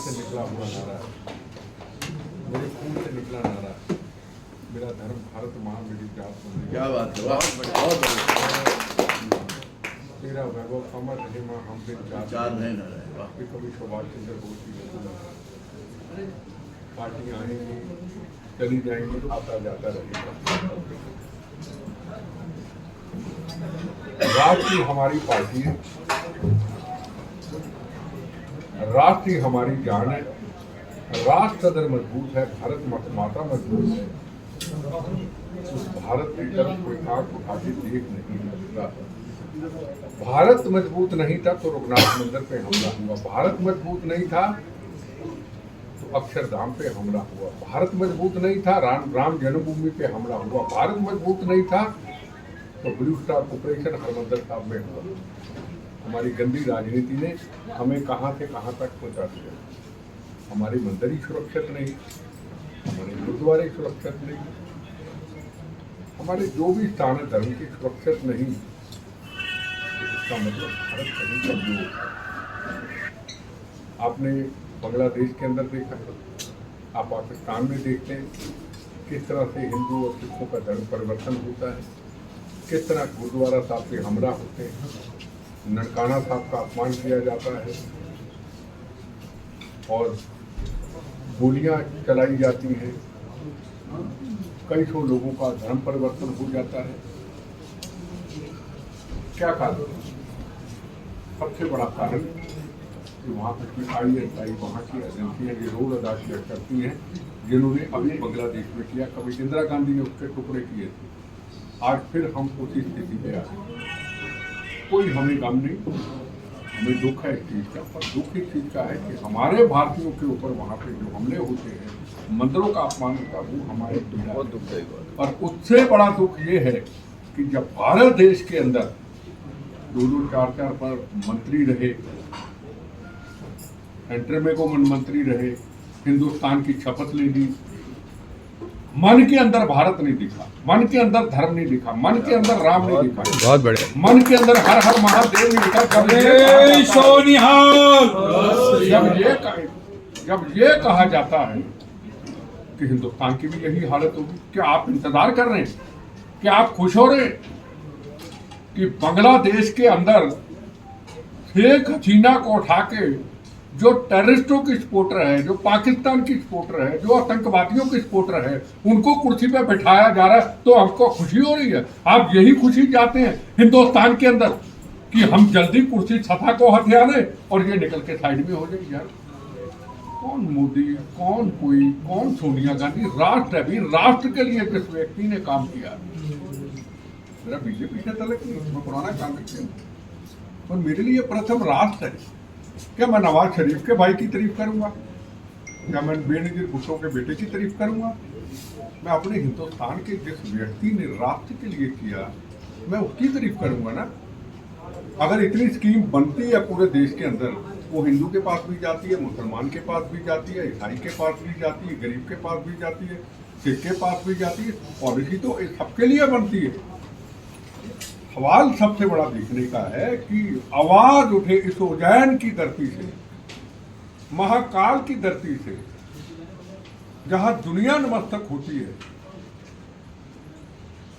से निकला हुआ नारा है, मेरे खून से निकला नारा है, मेरा धर्म भारत माँ मेरी जात। क्या बात है, बहुत बढ़िया। तेरा वैभव अमर रहे माँ हम बिन चार नहीं ना रहे, वाह। कभी सुभाष चंद्र बोस की पार्टियां आएंगी चली जाएंगी, आता जाता रहेगा। राष्ट्र हमारी पार्टी है, राष्ट्र हमारी जान है। राष्ट्र अगर मजबूत है, भारत माता मजबूत है, उस भारत की तरफ कोई आंख उठा के देख नहीं सकता। भारत मजबूत नहीं था तो रघुनाथ मंदिर पे हमला हुआ, भारत मजबूत नहीं था तो अक्षरधाम पे हमला हुआ, भारत मजबूत नहीं था राम जन्मभूमि पे हमला हुआ, भारत मजबूत नहीं था तो ब्लू स्टार ऑपरेशन हरमंदिर साहब में हुआ। हमारी गंदी राजनीति ने हमें कहां से कहां तक पहुंचा दिया। हमारे मंदिर ही सुरक्षित नहीं, हमारे गुरुद्वारे सुरक्षित नहीं, हमारे जो भी स्थान है धर्म की सुरक्षित नहीं। इसका मतलब भारत कहीं का जो आपने बांग्लादेश के अंदर देखा, आप पाकिस्तान में देखते हैं किस तरह से हिंदू और सिखों का धर्म परिवर्तन होता है, किस तरह गुरुद्वारा साहब पे हमला होते हैं, ननकाना साहब का अपमान किया जाता है और गोलियां चलाई जाती हैं, कई सौ लोगों का धर्म परिवर्तन हो जाता है। क्या कारण? सबसे बड़ा कारण कि वहाँ तक की ISI वहाँ की एजेंसियाँ ये रोल अदा किया करती हैं जिन्होंने अभी बांग्लादेश में किया, कभी इंदिरा गांधी ने उसके टुकड़े किए थे। आज फिर हम उसी स्थिति पे आ गए। कोई हमें गम नहीं, हमें दुख है इस चीज़ का, पर दुख इस चीज़ का है कि हमारे भारतीयों के ऊपर वहाँ पे जो हमले होते हैं, मंदिरों का अपमान होता है, वो हमारे बहुत दुखदायी बात। और उससे बड़ा दुख ये है कि जब भारत देश के अंदर 2-2, 4-4 पर मंत्री रहे, सेंटर में को मंत्री रहे, हिंदुस्तान की शपथ ले ली, मन के अंदर भारत नहीं दिखा, मन के अंदर धर्म नहीं दिखा, मन के अंदर राम नहीं दिखा, बहुत बढ़िया, मन के अंदर हर हर महादेव नहीं दिखा। जब ये कहा जाता है कि हिंदुस्तान की भी यही हालत होगी, क्या आप इंतजार कर रहे हैं? क्या आप खुश हो रहे हैं कि बांग्लादेश के अंदर शेख हसीना को उठा के जो टेररिस्टों की सपोर्टर है, जो पाकिस्तान की सपोर्टर है, जो आतंकवादियों की सपोर्टर है, उनको कुर्सी पे बैठाया जा रहा है, तो हमको खुशी हो रही है? आप यही खुशी चाहते हैं हिंदुस्तान के अंदर कि हम जल्दी कुर्सी सत्ता को हथिया लें और ये निकल के साइड में हो जाए? यार कौन मोदी, कौन कोई, कौन सोनिया गांधी? राष्ट्र अभी राष्ट्र के लिए जिस व्यक्ति ने काम किया, मेरा बीजेपी से तलक नहीं, मैं पुराना कांग्रेस हूँ, पर मेरे लिए प्रथम राष्ट्र है। क्या मैं नवाज शरीफ के भाई की तारीफ करूंगा? क्या मैं बेनजीर भुट्टो के बेटे की तारीफ करूंगा? मैं अपने हिंदुस्तान के जिस व्यक्ति ने राष्ट्र के लिए किया, मैं उसकी तारीफ करूंगा ना। अगर इतनी स्कीम बनती है पूरे देश के अंदर, वो हिंदू के पास भी जाती है, मुसलमान के पास भी जाती है, ईसाई के पास भी जाती है, गरीब के पास भी जाती है, सिख के पास भी जाती है, पॉलिसी तो सबके लिए बनती है। सवाल सबसे बड़ा देखने का है कि आवाज उठे इस उज्जैन की धरती से, महाकाल की धरती से, जहां दुनिया नमस्तक होती है,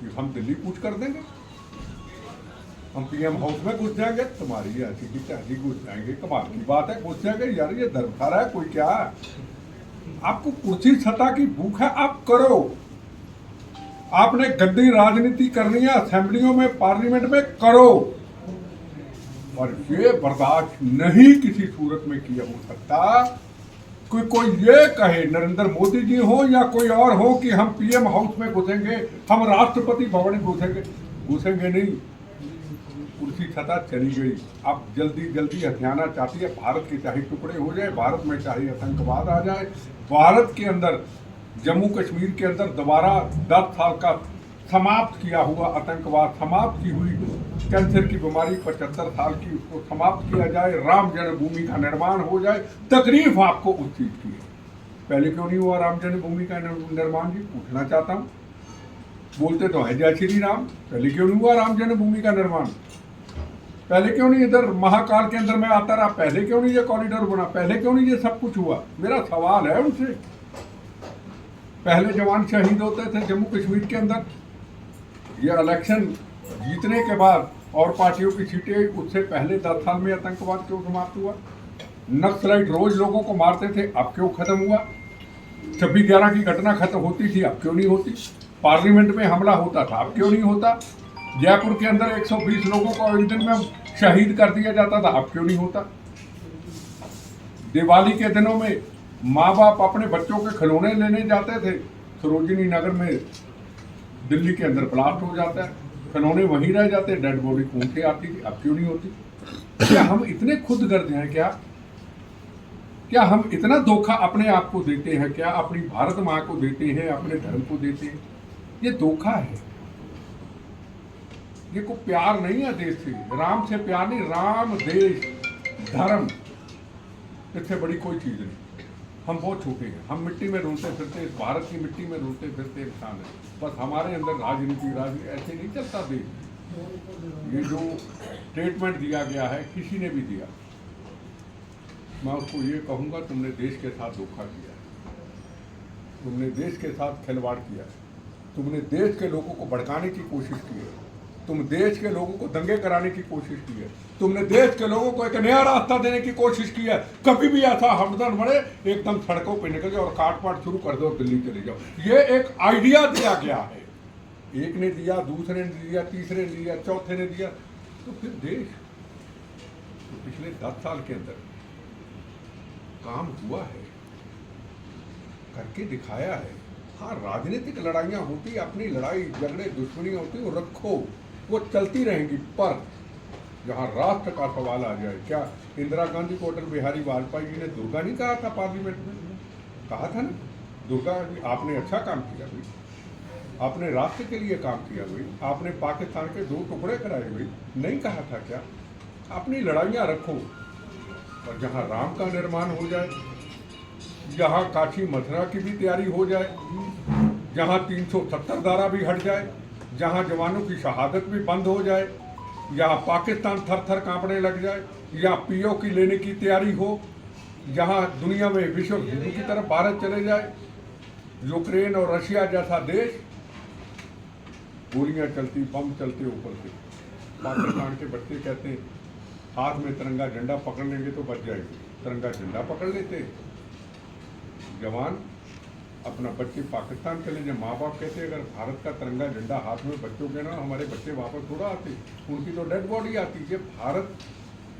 कि हम दिल्ली कूच कर देंगे, हम PM हाउस में घुस जाएंगे, तुम्हारी ऐसी की चाची घुस जाएंगे, कमाल की बात है, घुस जाएंगे। यार ये धर्मशाला है कोई क्या? आपको कुर्सी सत्ता की भूख है, आप करो। आपने गंदी राजनीति करनी है असेंबलियों में, पार्लियामेंट में, करो, और ये बर्दाश्त नहीं किसी सूरत में किया हो सकता। कोई ये कहे, नरेंद्र मोदी जी हो या कोई और हो, कि हम PM हाउस में घुसेंगे, हम राष्ट्रपति भवन में घुसेंगे नहीं। कुर्सी सत्ता चली गई, अब जल्दी हथियाना चाहती है। भारत के चाहे टुकड़े हो जाए, भारत में चाहे आतंकवाद आ जाए, भारत के अंदर जम्मू कश्मीर के अंदर दोबारा 10 साल का समाप्त किया हुआ आतंकवाद, समाप्त की हुई कैंसर की बीमारी 75 साल की, उसको समाप्त किया जाए, राम जन्मभूमि का निर्माण हो जाए। तकलीफ आपको उस चीज की है, पहले क्यों नहीं हुआ राम जन्मभूमि का निर्माण? जी पूछना चाहता हूँ। बोलते तो है जय श्री राम, पहले क्यों नहीं हुआ राम जन्मभूमि का निर्माण? पहले क्यों नहीं इधर महाकाल के अंदर मैं आता रहा, पहले क्यों नहीं ये कॉरिडोर बना, पहले क्यों नहीं ये सब कुछ हुआ? मेरा सवाल है उनसे। पहले जवान शहीद होते थे जम्मू कश्मीर के अंदर, ये इलेक्शन जीतने के बाद और पार्टियों की सीटें, उससे पहले 10 साल में आतंकवाद क्यों समाप्त हुआ? नक्सलाइट रोज लोगों को मारते थे, अब क्यों खत्म हुआ? 26/11 की घटना खत्म होती थी, अब क्यों नहीं होती? पार्लियामेंट में हमला होता था, अब क्यों नहीं होता? जयपुर के अंदर 120 लोगों को एक दिन में शहीद कर दिया जाता था, अब क्यों नहीं होता? दिवाली के दिनों में माँ बाप अपने बच्चों के खिलौने लेने जाते थे, सरोजिनी नगर में दिल्ली के अंदर ब्लास्ट हो जाता है, खिलौने वहीं रह जाते, डेड बॉडी घूम के आती थी, अब क्यों नहीं होती? क्या हम इतने खुदगर्ज हैं? क्या हम इतना धोखा अपने आप को देते हैं? क्या अपनी भारत माँ को देते हैं, अपने धर्म को देते हैं? ये धोखा है। ये कोई प्यार नहीं है देश से, राम से प्यार नहीं, राम देश धर्म, इससे बड़ी कोई चीज नहीं। हम बहुत छोटे हैं, हम मिट्टी में रोते फिरते, इस भारत की मिट्टी में रोते फिरते इंसान है। बस हमारे अंदर राजनीति ऐसे नहीं चलता देश। ये जो स्टेटमेंट दिया गया है, किसी ने भी दिया, मैं उसको ये कहूँगा, तुमने देश के साथ धोखा किया है, तुमने देश के साथ खिलवाड़ किया है, तुमने देश के लोगों को भड़काने की कोशिश की है, तुम देश के लोगों को दंगे कराने की कोशिश की है, तुमने देश के लोगों को एक नया रास्ता देने की कोशिश की है। कभी भी ऐसा हमदर्द बढ़े, एकदम सड़कों पे निकल जाओ और काट पाट शुरू कर दो और दिल्ली चले जाओ। ये एक आइडिया दिया गया है, एक ने दिया, दूसरे ने दिया, तीसरे ने दिया, चौथे ने दिया, तो फिर देश तो पिछले 10 साल के अंदर काम हुआ है, करके दिखाया है। हाँ, राजनीतिक लड़ाइयाँ होती, अपनी लड़ाई झगड़े दुश्मनी होती, वो रखो, वो चलती रहेंगी, पर जहाँ राष्ट्र का सवाल आ जाए, क्या इंदिरा गांधी को अटल बिहारी वाजपेयी जी ने दुर्गा नहीं कहा था? पार्लियामेंट में कहा था ना, दुर्गा जी आपने अच्छा काम किया भाई, आपने राष्ट्र के लिए काम किया भाई, आपने पाकिस्तान के 2 टुकड़े कराए भाई, नहीं कहा था क्या? अपनी लड़ाइयाँ रखो, और जहाँ राम का निर्माण हो जाए, जहाँ काशी मथुरा की भी तैयारी हो जाए, जहाँ 370 धारा भी हट जाए, जहाँ जवानों की शहादत भी बंद हो जाए, यहाँ पाकिस्तान थर थर कांपने लग जाए, यहाँ पीओ की लेने की तैयारी हो, जहाँ दुनिया में विश्व हिंदू की तरफ भारत चले जाए, यूक्रेन और रशिया जैसा देश, गोलियां चलती, बम चलते ऊपर से, पाकिस्तान के बच्चे कहते हैं हाथ में तिरंगा झंडा पकड़ लेंगे तो बच जाएंगे, तिरंगा झंडा पकड़ लेते, जवान अपना बच्चे पाकिस्तान चले जाए, माँ बाप कहते अगर भारत का तिरंगा झंडा हाथ में बच्चों के ना, हमारे बच्चे वापस थोड़ा आते, उनकी तो डेड बॉडी आती। ये भारत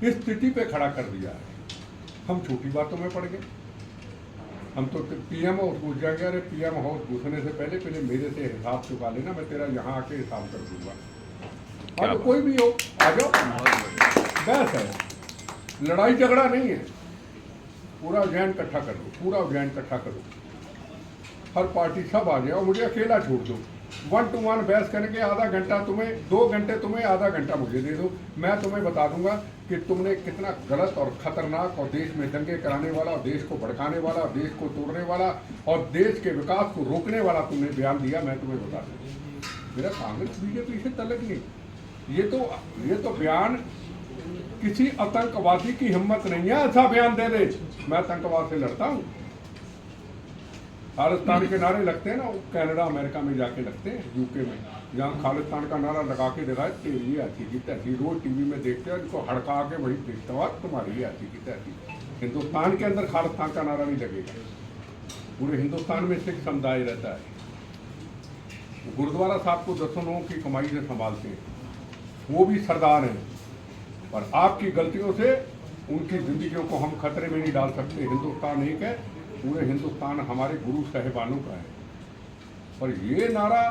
इस स्थिति पे खड़ा कर दिया है। हम छोटी बातों में पड़ गए, हम तो पीएम हाउस घुस जाएंगे, अरे पीएम हाउस घुसने से पहले मेरे से हिसाब चुका लेना, मैं तेरा यहाँ आके हिसाब कर दूंगा। और कोई भी हो, आ जाओ, बस है, लड़ाई झगड़ा नहीं है, पूरा ज्ञान इकट्ठा कर दो, पूरा ज्ञान इकट्ठा करो, हर पार्टी सब आ जाए और मुझे अकेला छोड़ दो, 1 to 1 बहस करके आधा घंटा तुम्हें, 2 घंटे तुम्हें, आधा घंटा मुझे दे दो, मैं तुम्हें बता दूंगा कि तुमने कितना गलत और खतरनाक और देश में दंगे कराने वाला और देश को भड़काने वाला और देश को तोड़ने वाला और देश के विकास को रोकने वाला तुमने बयान दिया। मैं तुम्हें बता दूँ, मेरा कांग्रेस बीजेपी से तल्लुक नहीं, ये तो बयान किसी आतंकवादी की हिम्मत नहीं है ऐसा बयान दे दे मैं आतंकवाद से लड़ता हूँ। खालिस्तान के नारे लगते हैं ना, वो कनाडा अमेरिका में जाके लगते हैं, यूके में, जहाँ खालिस्तान का नारा लगा के दिखाए तेरी ऐसी की तैसी, रोज टीवी में देखते हैं, इनको हड़का के वही देखता, तुम्हारी ऐसी की तैसी। हिंदुस्तान के अंदर खालिस्तान का नारा नहीं लगेगा, पूरे हिंदुस्तान में सिख समुदाय रहता है। गुरुद्वारा साहब को 10 लोगों की कमाई से संभालते हैं, वो भी सरदार हैं, पर आपकी गलतियों से उनकी जिंदगियों को हम खतरे में नहीं डाल सकते। हिंदुस्तान एक है, पूरे हिंदुस्तान हमारे गुरु साहिबानों का है, और ये नारा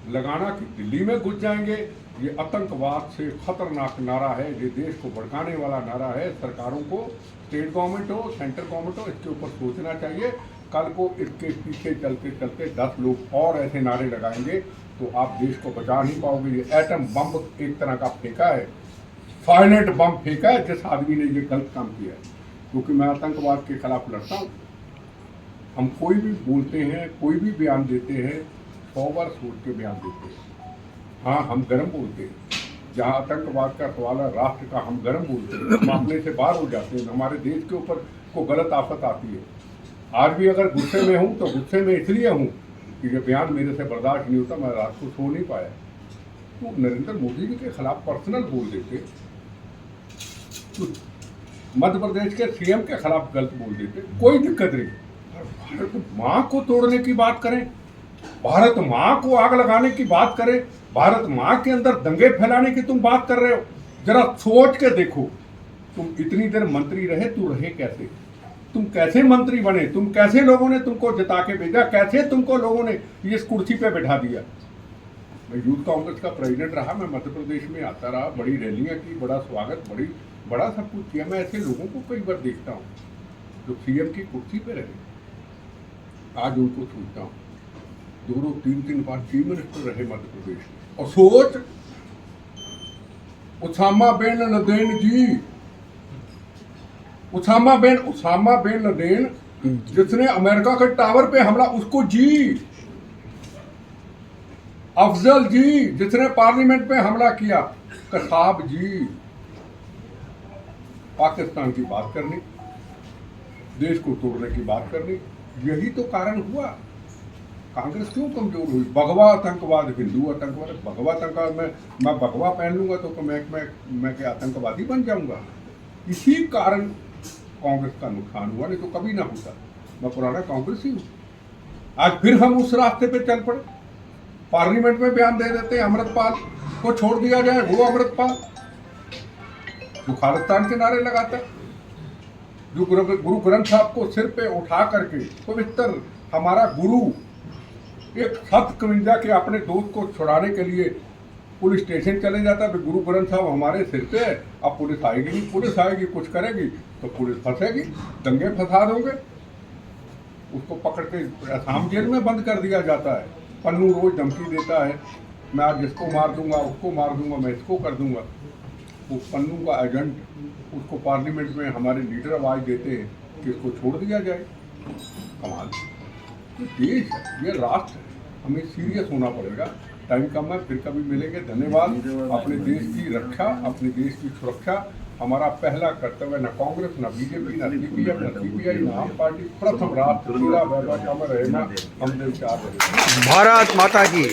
लगाना कि दिल्ली में घुस जाएंगे, ये आतंकवाद से खतरनाक नारा है, ये देश को भड़काने वाला नारा है। सरकारों को, स्टेट गवर्नमेंट हो, सेंट्रल गवर्नमेंट हो, इसके ऊपर सोचना चाहिए। कल को इसके पीछे चलते चलते 10 लोग और ऐसे नारे लगाएंगे तो आप देश को बचा नहीं पाओगे। ये एटम बम एक तरह का फेंका है, फाइनेट बम फेंका है जिस आदमी ने ये गलत काम किया है, क्योंकि मैं आतंकवाद के खिलाफ लड़ता हूँ। हम कोई भी बोलते हैं, कोई भी बयान देते हैं, 100 बार सोच के बयान देते हैं। हाँ, हम गर्म बोलते हैं, जहाँ आतंकवाद का सवाल है, राष्ट्र का हम गर्म बोलते हैं, हम अपने से बाहर हो जाते हैं, हमारे देश के ऊपर को गलत आफत आती है। आज भी अगर गुस्से में हूँ तो गुस्से में इसलिए हूँ कि ये बयान मेरे से बर्दाश्त नहीं होता, मैं रात को सो नहीं पाया। तो नरेंद्र मोदी जी के खिलाफ पर्सनल बोल देते, तो मध्य प्रदेश के सीएम के खिलाफ गलत बोल देते, कोई दिक्कत नहीं। भारत माँ को तोड़ने की बात करें, भारत माँ को आग लगाने की बात करें, भारत माँ के अंदर दंगे फैलाने की तुम बात कर रहे हो। जरा सोच के देखो, तुम इतनी देर मंत्री रहे, तू रहे कैसे, तुम कैसे मंत्री बने, तुम कैसे लोगों ने तुमको जिता के भेजा, कैसे तुमको लोगों ने इस कुर्सी पे बैठा दिया। मैं यूथ कांग्रेस का प्रेसिडेंट रहा, मैं मध्य प्रदेश में आता रहा, बड़ी रैलियां की, बड़ा स्वागत, बड़ा सब कुछ किया। मैं ऐसे लोगों को कई बार देखता हूँ जो सीएम की कुर्सी पे रहे, आज उनको सोचता हूँ 2-3 बार चीफ मिनिस्टर रहे मध्य प्रदेश में। और सोच, उसामा बिन लादेन जी, उसामा बिन लादेन जिसने अमेरिका के टावर पे हमला, उसको जी, अफजल जी जिसने पार्लियामेंट में हमला किया, कसाब जी। पाकिस्तान की बात करनी, देश को तोड़ने की बात करनी, यही तो कारण हुआ। कांग्रेस क्यों कमजोर हुई? भगवा आतंकवाद, हिंदू आतंकवाद, भगवा आतंकवाद में मैं भगवा पहन लूंगा तो मैं क्या आतंकवादी बन जाऊंगा? इसी कारण कांग्रेस का नुकसान हुआ, नहीं तो कभी ना होता। मैं पुराना कांग्रेस ही हूँ। आज फिर हम उस रास्ते पे चल पड़े, पार्लियामेंट में बयान दे देते हैं अमृतपाल को छोड़ दिया जाए। वो अमृतपाल जो खालिस्तान के नारे लगाता है, जो गुरु ग्रंथ साहब को सिर पे उठा करके, पवित्र हमारा गुरु एक 751 के अपने दोस्त को छुड़ाने के लिए पुलिस स्टेशन चले जाता है। गुरु ग्रंथ साहब हमारे सिर पे है, अब पुलिस आएगी नहीं, पुलिस आएगी कुछ करेगी तो पुलिस फंसेगी, दंगे फसाद होंगे, उसको पकड़ के असम जेल में बंद कर दिया जाता है। पन्नू रोज धमकी देता है, मैं आज इसको मार दूंगा, उसको मार दूंगा, मैं इसको कर दूंगा। वो पन्नू का एजेंट, उसको पार्लियामेंट में हमारे लीडर आवाज देते हैं कि इसको छोड़ दिया जाए। कमाल, ये देश है, ये राष्ट्र है, हमें सीरियस होना पड़ेगा। टाइम कम है, फिर कभी मिलेंगे। धन्यवाद। अपने देश की रक्षा, अपने देश की सुरक्षा हमारा पहला कर्तव्य। न कांग्रेस, न बीजेपी, न सीपीएम, न सीपीआई, न आम पार्टी, प्रथम राष्ट्र पूरा व्यवस्था में रहना हम देश चाह रहे हैं। भारत माता की।